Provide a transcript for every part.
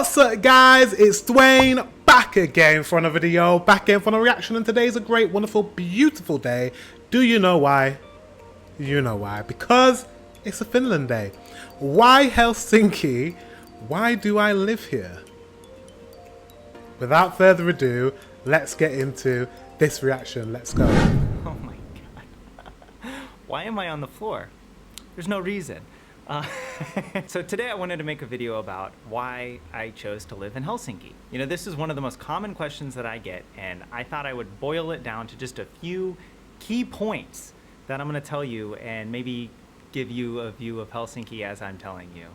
What's up, guys? It's Dwayne back again for another video, back again for another reaction, and today's a great, wonderful, beautiful day. Do you know why? You know why. Because it's a Finland day. Why Helsinki? Why do I live here? Without further ado, let's get into this reaction. Let's go. Oh my god. Why am I on the floor? There's no reason. So today I wanted to make a video about why I chose to live in Helsinki. You know, this is one of the most common questions that I get, and I thought I would boil it down to just a few key points that I'm going to tell you and maybe give you a view of Helsinki as I'm telling you.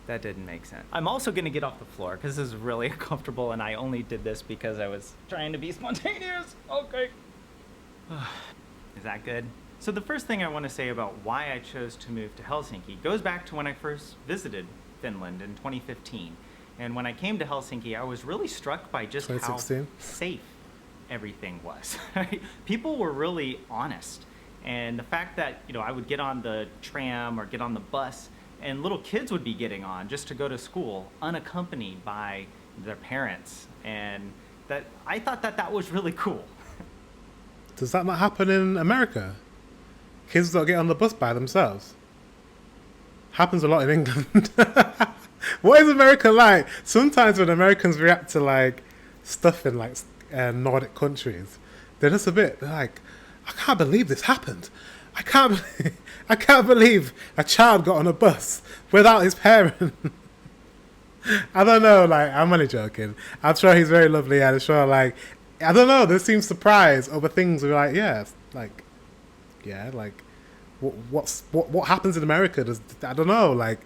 That didn't make sense. I'm also going to get off the floor because this is really uncomfortable, and I only did this because I was trying to be spontaneous. Okay. Is that good? So the first thing I want to say about why I chose to move to Helsinki goes back to when I first visited Finland in 2015. And when I came to Helsinki, I was really struck by just how safe everything was. People were really honest. And the fact that, you know, I would get on the tram or get on the bus and little kids would be getting on just to go to school unaccompanied by their parents. And that I thought that that was really cool. Does that not happen in America? Kids don't get on the bus by themselves. Happens a lot in England. What is America like? Sometimes when Americans react to like stuff in like Nordic countries, they're just a bit like, I can't believe this happened. I can't believe a child got on a bus without his parent. I don't know, like, I'm only joking. I'm sure he's very lovely, and I'm sure, like, I don't know, they seem surprised over things. We're like, yeah, like, yeah, like, what happens in America? I don't know, like.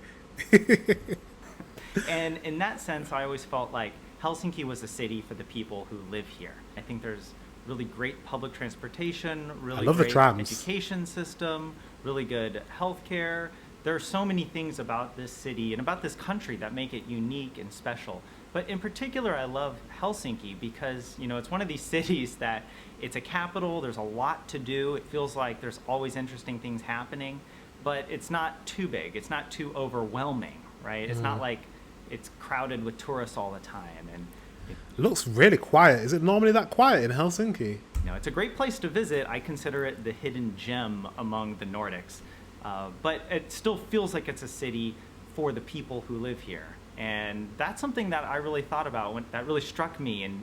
And in that sense, I always felt like Helsinki was a city for the people who live here. I think there's really great public transportation, really great education system, really good healthcare. There are so many things about this city and about this country that make it unique and special. But in particular, I love Helsinki because, you know, it's one of these cities that it's a capital, there's a lot to do. It feels like there's always interesting things happening, but it's not too big. It's not too overwhelming, right? It's not like it's crowded with tourists all the time. And it looks really quiet. Is it normally that quiet in Helsinki? No, it's a great place to visit. I consider it the hidden gem among the Nordics. But it still feels like it's a city for the people who live here. And that's something that I really thought about, that really struck me and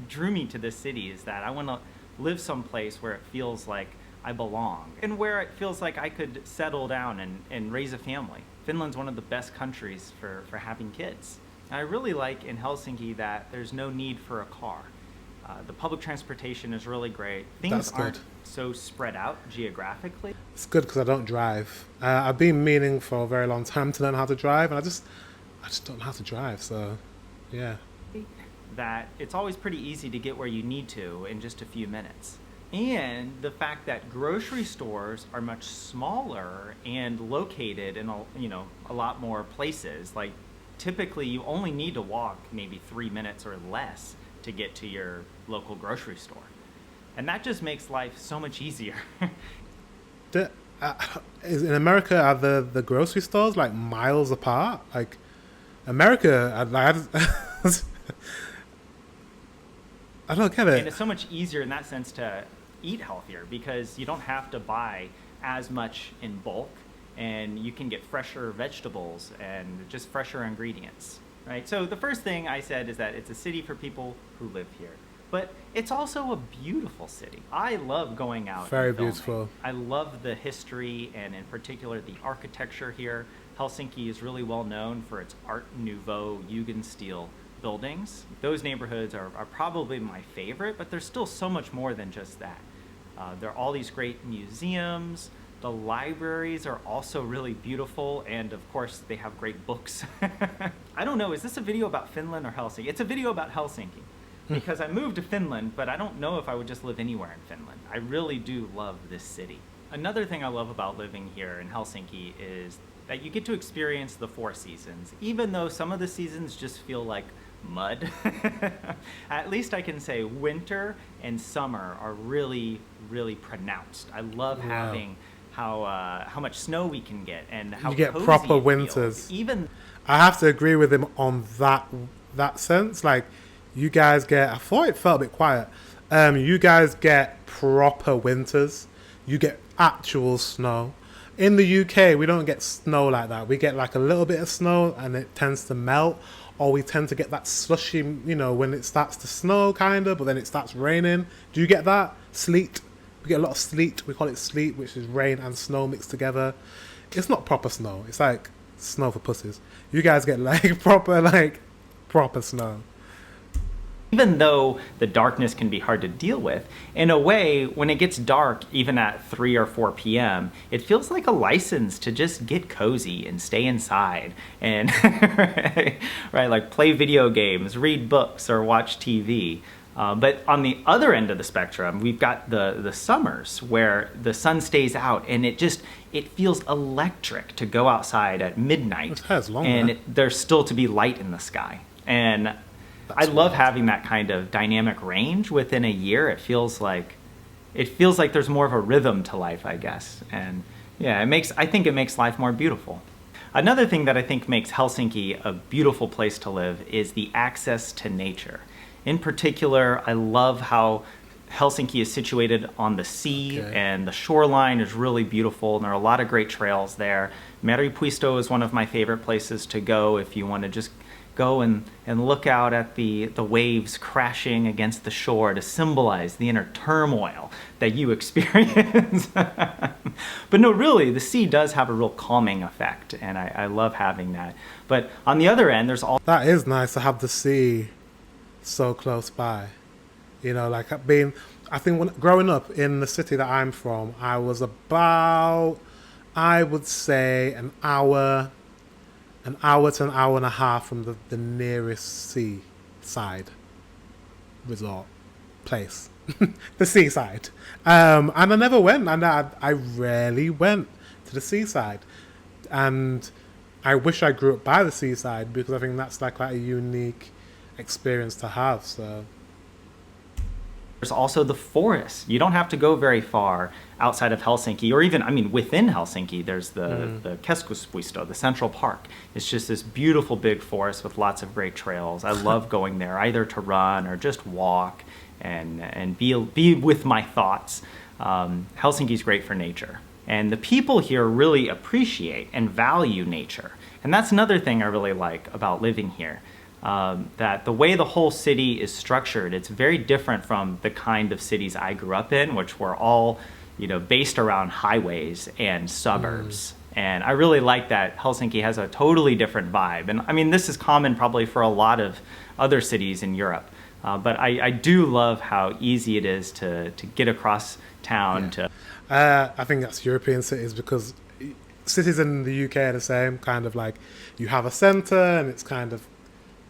drew me to this city, is that I want to live someplace where it feels like I belong and where it feels like I could settle down and raise a family. Finland's one of the best countries for having kids. I really like in Helsinki that there's no need for a car. The public transportation is really great. Things aren't so spread out geographically. It's good because I don't drive. I've been meaning for a very long time to learn how to drive, and I just don't know how to drive, so yeah. That it's always pretty easy to get where you need to in just a few minutes. And the fact that grocery stores are much smaller and located in a lot more places. Like typically you only need to walk maybe 3 minutes or less to get to your local grocery store. And that just makes life so much easier. In America, are the grocery stores like miles apart? Like America, I don't get it. And it's so much easier in that sense to eat healthier because you don't have to buy as much in bulk, and you can get fresher vegetables and just fresher ingredients, right? So the first thing I said is that it's a city for people who live here. But it's also a beautiful city. I love going out. Very beautiful. I love the history and in particular the architecture here. Helsinki is really well known for its Art Nouveau Jugendstil buildings. Those neighborhoods are probably my favorite, but there's still so much more than just that. There are all these great museums. The libraries are also really beautiful, and of course they have great books. I don't know, is this a video about Finland or Helsinki? It's a video about Helsinki. Because I moved to Finland, but I don't know if I would just live anywhere in Finland. I really do love this city. Another thing I love about living here in Helsinki is that you get to experience the 4 seasons, even though some of the seasons just feel like mud. At least I can say winter and summer are really, really pronounced. I love having how much snow we can get and how you get cozy proper it feels. winters. Even I have to agree with him on that sense. Like, you guys get, I thought it felt a bit quiet. You guys get proper winters. You get actual snow. In the UK, we don't get snow like that. We get like a little bit of snow and it tends to melt, or we tend to get that slushy, you know, when it starts to snow kind of, but then it starts raining. Do you get that? Sleet. We get a lot of sleet. We call it sleet, which is rain and snow mixed together. It's not proper snow. It's like snow for pussies. You guys get like proper snow. even though the darkness can be hard to deal with, in a way, when it gets dark, even at 3 or 4 p.m., it feels like a license to just get cozy and stay inside and right, like play video games, read books, or watch TV. But on the other end of the spectrum, we've got the summers where the sun stays out and it feels electric to go outside at midnight and there's still to be light in the sky. And I love having that kind of dynamic range within a year. It feels like there's more of a rhythm to life, I guess. And yeah, I think it makes life more beautiful. Another thing that I think makes Helsinki a beautiful place to live is the access to nature. In particular, I love how Helsinki is situated on the sea, and the shoreline is really beautiful, and there are a lot of great trails there. Meripuisto is one of my favorite places to go if you want to just go and look out at the waves crashing against the shore to symbolize the inner turmoil that you experience. But no, really, the sea does have a real calming effect, and I love having that. But on the other end, there's all... That is nice to have the sea so close by. You know, like I think growing up in the city that I'm from, I was about, I would say, an hour to an hour and a half from the nearest seaside resort place. The seaside. And I never went, and I rarely went to the seaside. And I wish I grew up by the seaside, because I think that's like quite a unique experience to have. So there's also the forest. You don't have to go very far outside of Helsinki, or even, I mean, within Helsinki, there's the Keskuspuisto, the Central Park. It's just this beautiful big forest with lots of great trails. I love going there, either to run or just walk and be with my thoughts. Helsinki's great for nature. And the people here really appreciate and value nature. And that's another thing I really like about living here. That the way the whole city is structured, it's very different from the kind of cities I grew up in, which were all, you know, based around highways and suburbs. And I really like that Helsinki has a totally different vibe. And I mean, this is common probably for a lot of other cities in Europe. But I do love how easy it is to get across town. I think that's European cities, because cities in the UK are the same, kind of like you have a centre and it's kind of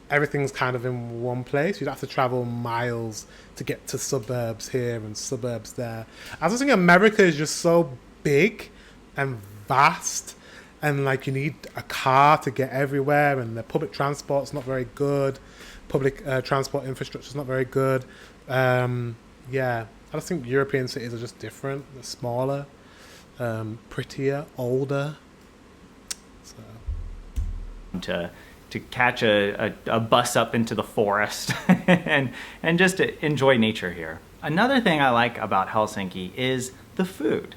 everything's kind of in one place. You'd have to travel miles to get to suburbs here and suburbs there. I just think America is just so big and vast, and like you need a car to get everywhere, and the public transport's not very good. Public transport infrastructure's not very good. Yeah, I just think European cities are just different. They're smaller, prettier, older. So to catch a bus up into the forest and just to enjoy nature here. Another thing I like about Helsinki is the food.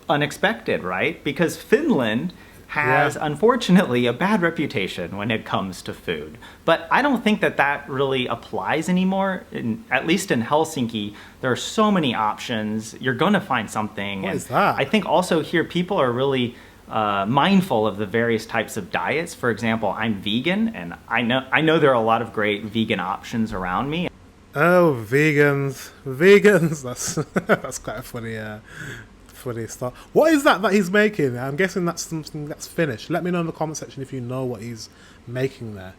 Unexpected, right? Because Finland has, unfortunately, a bad reputation when it comes to food. But I don't think that really applies anymore. At least in Helsinki, there are so many options. You're going to find something. What is that? I think also here people are really mindful of the various types of diets. For example, I'm vegan, and I know there are a lot of great vegan options around me. Oh, vegans! That's quite a funny stuff. What is that he's making? I'm guessing that's something that's finished. Let me know in the comment section if you know what he's making there.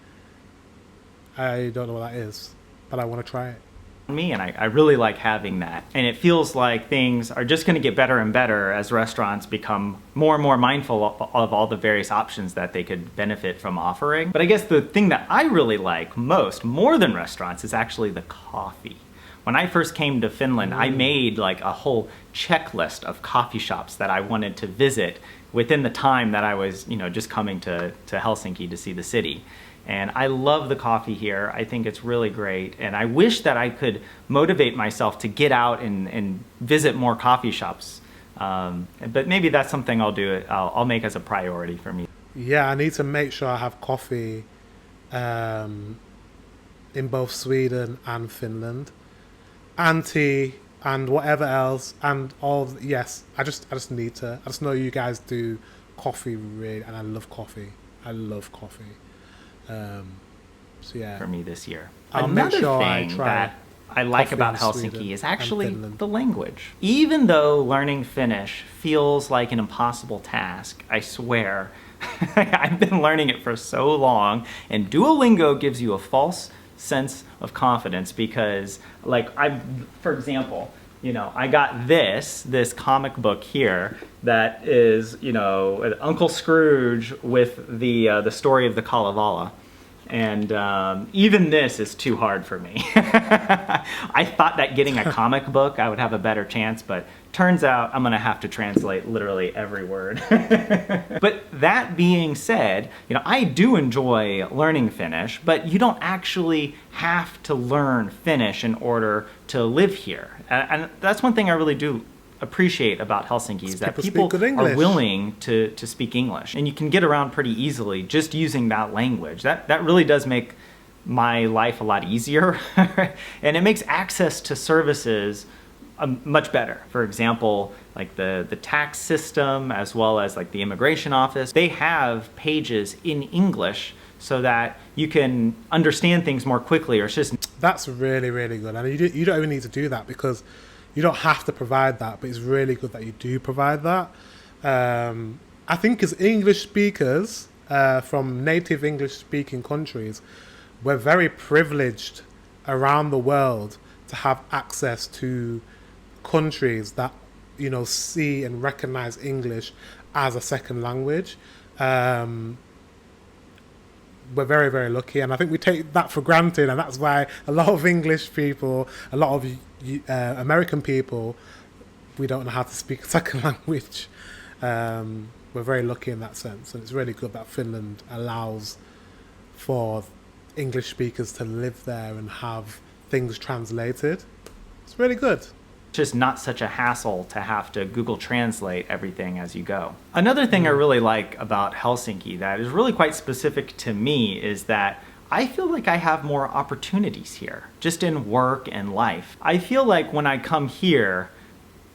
I don't know what that is, but I want to try it. Me, and I really like having that. And it feels like things are just going to get better and better as restaurants become more and more mindful of all the various options that they could benefit from offering. But I guess the thing that I really like more than restaurants, is actually the coffee. When I first came to Finland, I made like a whole checklist of coffee shops that I wanted to visit within the time that I was, just coming to Helsinki to see the city. And I love the coffee here. I think it's really great. And I wish that I could motivate myself to get out and visit more coffee shops. But maybe that's something I'll make as a priority for me. Yeah, I need to make sure I have coffee in both Sweden and Finland, and tea and whatever else, and all. Yes, I just need to. I just know you guys do coffee really, and I love coffee. I love coffee. So yeah, for me this year. I'll make sure I thing try that I like about Helsinki is actually the language. Even though learning Finnish feels like an impossible task, I swear, I've been learning it for so long, and Duolingo gives you a false sense of confidence because, like, for example, I got this comic book here that is, Uncle Scrooge with the story of the Kalevala. And even this is too hard for me. I thought that getting a comic book, I would have a better chance, but turns out I'm gonna have to translate literally every word. But that being said, I do enjoy learning Finnish, but you don't actually have to learn Finnish in order to live here. And that's one thing I really do appreciate about Helsinki is that people are willing to speak English, and you can get around pretty easily just using that language. That really does make my life a lot easier, and it makes access to services much better. For example, like the tax system, as well as like the immigration office, they have pages in English so that you can understand things more quickly. Or it's just that's really, really good, and you don't even need to do that because you don't have to provide that, but it's really good that you do provide that. I think as English speakers from native English-speaking countries, we're very privileged around the world to have access to countries that, see and recognize English as a second language. We're very, very lucky, and I think we take that for granted, and that's why a lot of English people, a lot of American people, we don't know how to speak a second language. We're very lucky in that sense, and it's really good that Finland allows for English speakers to live there and have things translated. It's really good. Just not such a hassle to have to Google Translate everything as you go. Another thing I really like about Helsinki that is really quite specific to me is that I feel like I have more opportunities here, just in work and life. I feel like when I come here,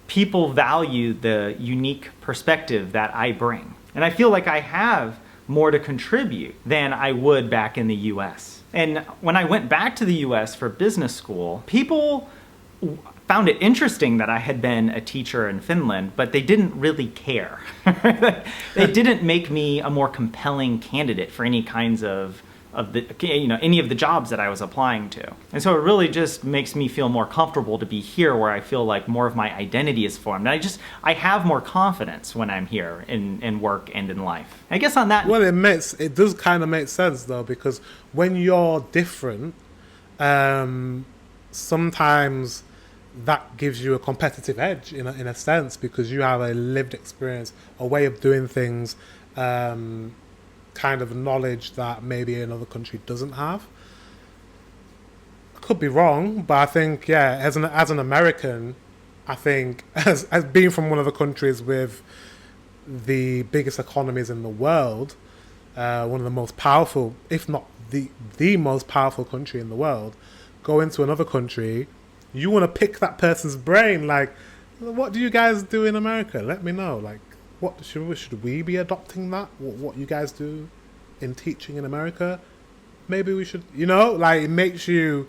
people value the unique perspective that I bring. And I feel like I have more to contribute than I would back in the US. And when I went back to the US for business school, people found it interesting that I had been a teacher in Finland, but they didn't really care. They didn't make me a more compelling candidate for any kinds of any of the jobs that I was applying to. And so it really just makes me feel more comfortable to be here, where I feel like more of my identity is formed. And I have more confidence when I'm here in work and in life. I guess on that. Well, it does kind of make sense though, because when you're different, sometimes that gives you a competitive edge in a sense, because you have a lived experience, a way of doing things, kind of knowledge that maybe another country doesn't have. I could be wrong, but I think, yeah, as an American, I think as being from one of the countries with the biggest economies in the world, one of the most powerful, if not the most powerful country in the world, go into another country, you want to pick that person's brain. Like, what do you guys do in America? Let me know. Like, what should we be adopting that? What you guys do in teaching in America? Maybe we should, like, it makes you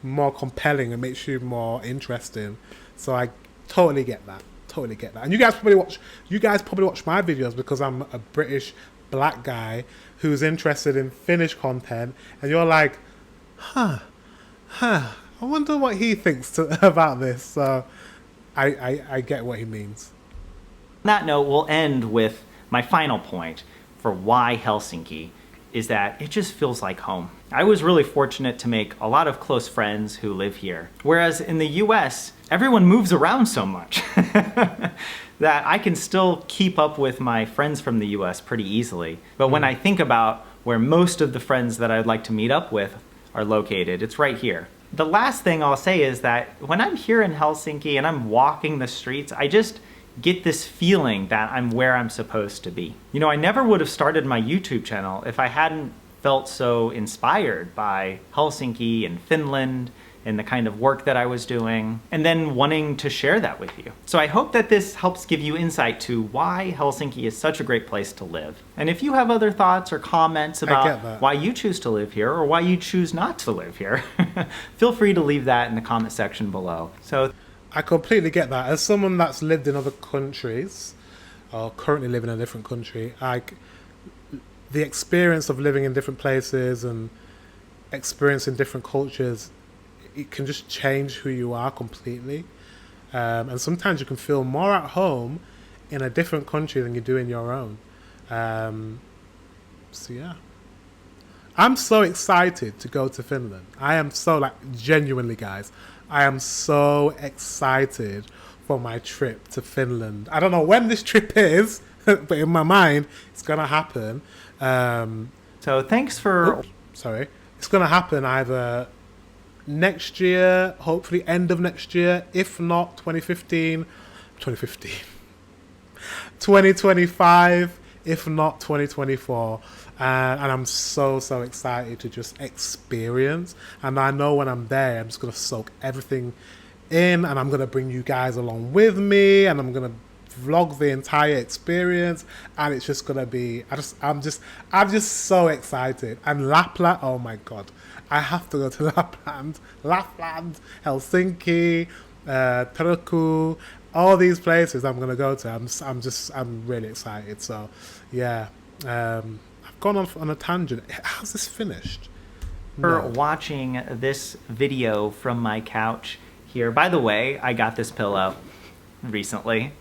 more compelling. It makes you more interesting. So I totally get that. And you guys probably watch my videos because I'm a British black guy who's interested in Finnish content, and you're like, I wonder what he thinks about this. So I get what he means. On that note, we'll end with my final point for why Helsinki is that it just feels like home. I was really fortunate to make a lot of close friends who live here. Whereas in the US, everyone moves around so much that I can still keep up with my friends from the US pretty easily. But when I think about where most of the friends that I'd like to meet up with are located, it's right here. The last thing I'll say is that when I'm here in Helsinki and I'm walking the streets, I just get this feeling that I'm where I'm supposed to be. You know, I never would have started my YouTube channel if I hadn't felt so inspired by Helsinki and Finland and the kind of work that I was doing, and then wanting to share that with you. So I hope that this helps give you insight to why Helsinki is such a great place to live. And if you have other thoughts or comments about why you choose to live here or why you choose not to live here, feel free to leave that in the comment section below. So I completely get that. As someone that's lived in other countries, or currently living in a different country, the experience of living in different places and experiencing different cultures, it can just change who you are completely. And sometimes you can feel more at home in a different country than you do in your own. So yeah. I'm so excited to go to Finland. I am so, like, genuinely, guys, I am so excited for my trip to Finland. I don't know when this trip is, but in my mind, it's gonna happen. So thanks for... Sorry. It's gonna happen either next year, hopefully end of next year, if not 2025, if not 2024. And I'm so excited to just experience. And I know when I'm there, I'm just going to soak everything in, and I'm going to bring you guys along with me, and I'm going to vlog the entire experience, and it's just going to be, I'm just so excited. And Lapland, oh my God, I have to go to Lapland, Helsinki, Turku, all these places I'm going to go to. I'm really excited. So yeah, I've gone off on a tangent. How's this finished? For watching this video from my couch here. By the way, I got this pillow recently.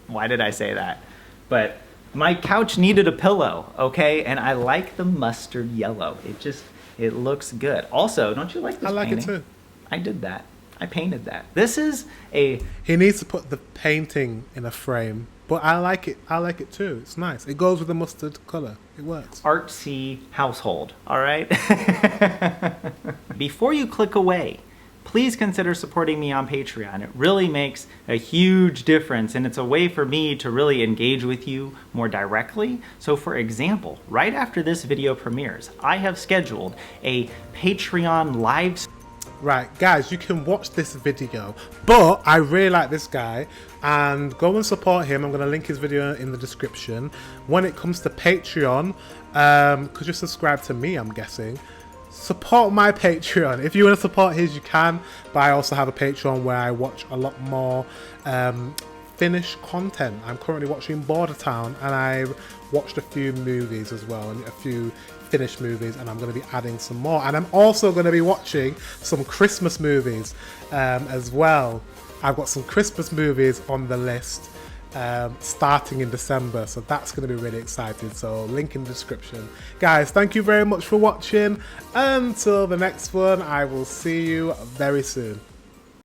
Why did I say that? But my couch needed a pillow, okay? And I like the mustard yellow. It looks good. Also, don't you like this painting? I like it too. I did that. I painted that. This is a... He needs to put the painting in a frame, but I like it. I like it too. It's nice. It goes with the mustard color. It works. Artsy household, all right? Before you click away, please consider supporting me on Patreon. It really makes a huge difference, and it's a way for me to really engage with you more directly. So for example, right after this video premieres, I have scheduled a Patreon live stream. Right, guys, you can watch this video, but I really like this guy, and go and support him. I'm going to link his video in the description. When it comes to Patreon, because you're subscribed to me, I'm guessing, support my Patreon. If you want to support his, you can, but I also have a Patreon where I watch a lot more Finnish content. I'm currently watching Border Town, and I've watched a few movies as well, and a few Finnish movies, and I'm going to be adding some more. And I'm also going to be watching some Christmas movies as well. I've got some Christmas movies on the list starting in December, so that's going to be really exciting. So link in the description. Guys, thank you very much for watching. Until the next one, I will see you very soon.